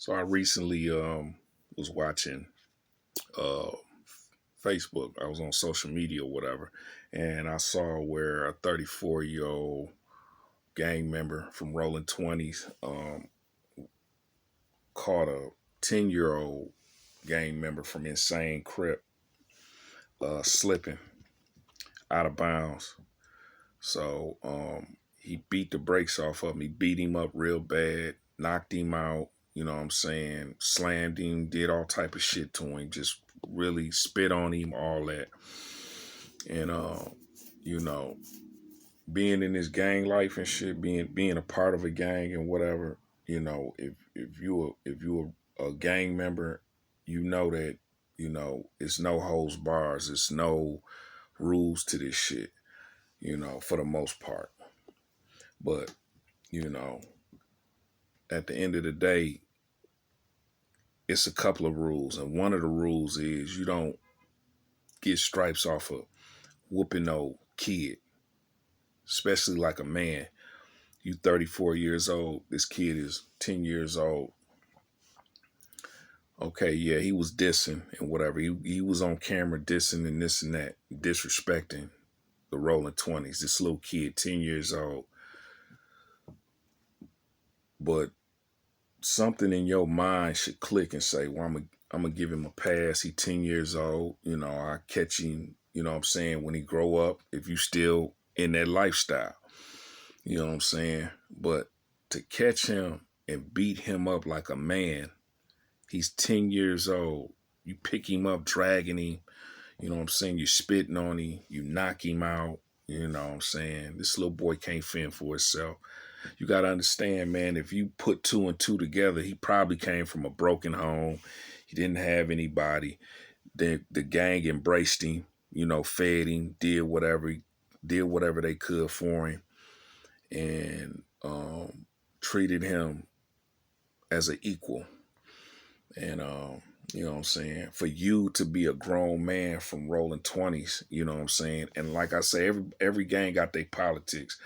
So I recently was watching uh Facebook. I was on social media or whatever, and I saw where a 34-year-old gang member from Rolling 20's caught a 10-year-old gang member from Insane Crip slipping out of bounds. So he beat the brakes off of him. He beat him up real bad, knocked him out. You know what I'm saying? Slammed him, did all type of shit to him. Just really spit on him, all that. And you know, being in this gang life and shit, being a part of a gang and whatever. You know, if you a gang member, you know that it's no holds bars. It's no rules to this shit. For the most part. But you know, at the end of the day, it's a couple of rules. And one of the rules is you don't get stripes off of whooping no kid, especially like a man. You 34 years old, this kid is 10 years old. Okay, yeah, he was dissing and whatever. He was on camera dissing and this and that, disrespecting the Rolling 20's. This little kid, 10 years old. But something in your mind should click and say, well, I'm gonna give him a pass. He 10 years old. I catch him, what I'm saying, when he grow up, if you still in that lifestyle. You know what I'm saying? But to catch him and beat him up like a man, he's 10 years old. You pick him up, dragging him, you know what I'm saying? You spitting on him, you knock him out, you know what I'm saying? This little boy can't fend for himself. You got to understand, man, if you put two and two together, he probably came from a broken home. He didn't have anybody. The gang embraced him, fed him, did whatever they could for him, and treated him as an equal. And, you know what I'm saying? For you to be a grown man from Rolling 20's, you know what I'm saying? And like I say, every gang got their politics.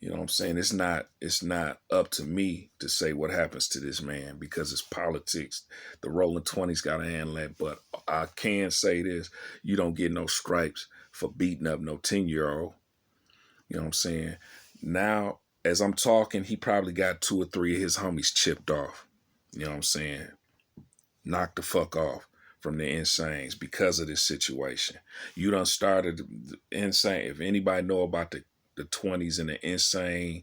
You know what I'm saying? It's not up to me to say what happens to this man because it's politics. The Rolling 20's got to handle that. But I can say this, you don't get no stripes for beating up no 10-year-old. You know what I'm saying? Now, as I'm talking, he probably got 2 or 3 of his homies chipped off. You know what I'm saying? Knocked the fuck off from the Insanes because of this situation. You done started the Insane. If anybody know about the 20's and the Insane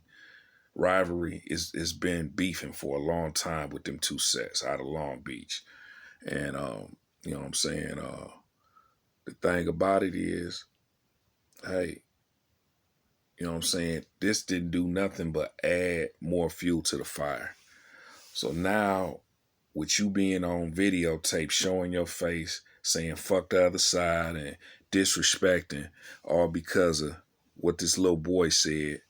rivalry, is been beefing for a long time with them two sets out of Long Beach. And you know what I'm saying? The thing about it is, hey, you know what I'm saying? This didn't do nothing but add more fuel to the fire. So now, with you being on videotape, showing your face, saying fuck the other side and disrespecting, all because of what this little boy said,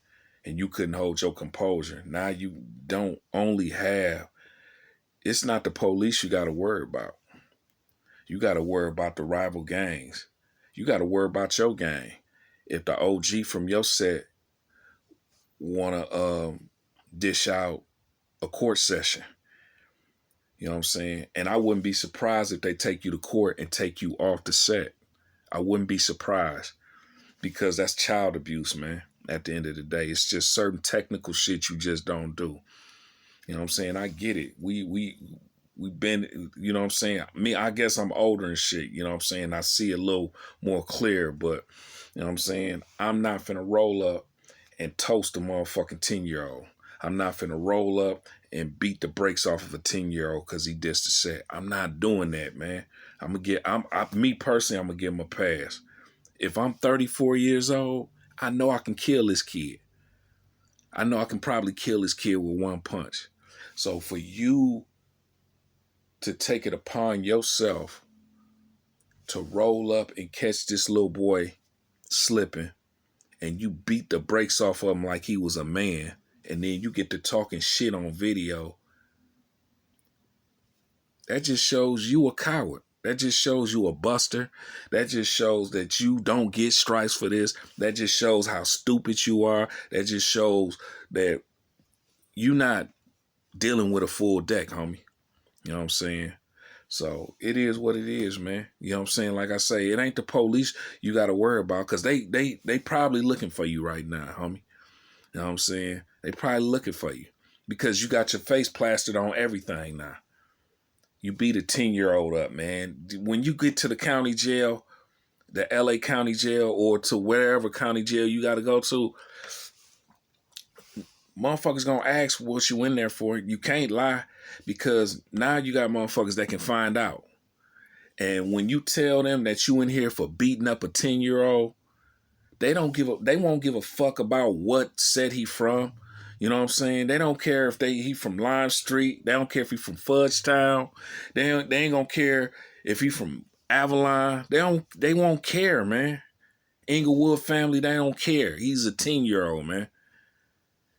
and you couldn't hold your composure. Now you don't only have, it's not the police you got to worry about. You got to worry about the rival gangs. You got to worry about your gang. If the OG from your set want to dish out a court session, you know what I'm saying? And I wouldn't be surprised if they take you to court and take you off the set. I wouldn't be surprised because that's child abuse, man. At the end of the day, it's just certain technical shit you just don't do. You know what I'm saying? I get it. We've been, you know what I'm saying? Me, I guess I'm older and shit. You know what I'm saying? I see a little more clear, but you know what I'm saying? I'm not finna roll up and toast a motherfucking 10-year-old. I'm not finna roll up and beat the brakes off of a 10-year-old because he dissed the set. I'm not doing that, man. Me personally, I'm gonna give him a pass. If I'm 34 years old, I know I can kill this kid. I know I can probably kill this kid with one punch. So for you to take it upon yourself to roll up and catch this little boy slipping and you beat the brakes off of him like he was a man, and then you get to talking shit on video, that just shows you a coward. That just shows you a buster. That just shows that you don't get stripes for this. That just shows how stupid you are. That just shows that you're not dealing with a full deck, homie. You know what I'm saying? So it is what it is, man. You know what I'm saying? Like I say, it ain't the police you got to worry about, because they probably looking for you right now, homie. You know what I'm saying? They probably looking for you because you got your face plastered on everything now. You beat a 10-year-old up, man. When you get to the county jail, the LA county jail, or to wherever county jail you got to go to, motherfuckers gonna ask what you in there for. You can't lie, because now you got motherfuckers that can find out. And when you tell them that you in here for beating up a 10-year-old, they won't give a fuck about what set he from. You know what I'm saying? They don't care if he from Lime Street. They don't care if he from Fudgetown. They ain't gonna care if he from Avalon. They won't care, man. Inglewood family, they don't care. He's a 10-year-old, man.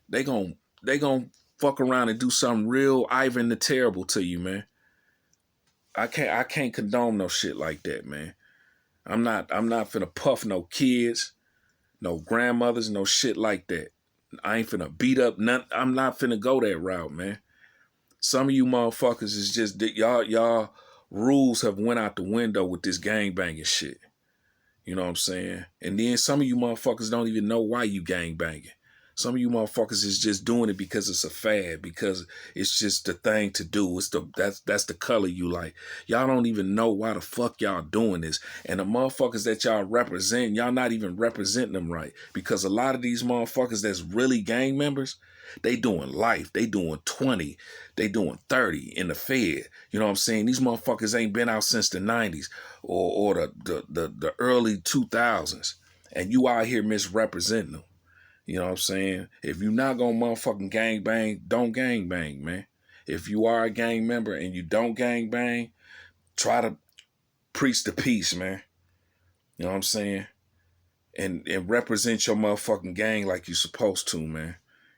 They gon' fuck around and do something real Ivan the Terrible to you, man. I can't condone no shit like that, man. I'm not finna puff no kids, no grandmothers, no shit like that. I ain't finna beat up none. I'm not finna go that route, man. Some of you motherfuckers is just y'all rules have went out the window with this gang banging shit. You know what I'm saying? And then some of you motherfuckers don't even know why you gang banging. Some of you motherfuckers is just doing it because it's a fad, because it's just the thing to do. That's the color you like. Y'all don't even know why the fuck y'all doing this. And the motherfuckers that y'all represent, y'all not even representing them right. Because a lot of these motherfuckers that's really gang members, they doing life. They doing 20. They doing 30 in the Fed. You know what I'm saying? These motherfuckers ain't been out since the 90s or the early 2000s. And you out here misrepresenting them. You know what I'm saying? If you're not gonna motherfucking gang bang, don't gang bang, man. If you are a gang member and you don't gang bang, try to preach the peace, man. You know what I'm saying? And represent your motherfucking gang like you're supposed to, man.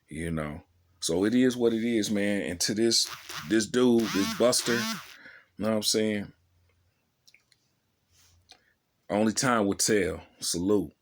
You know. So it is what it is, man. And to this dude, this Buster, you know what I'm saying? Only time will tell. Salute.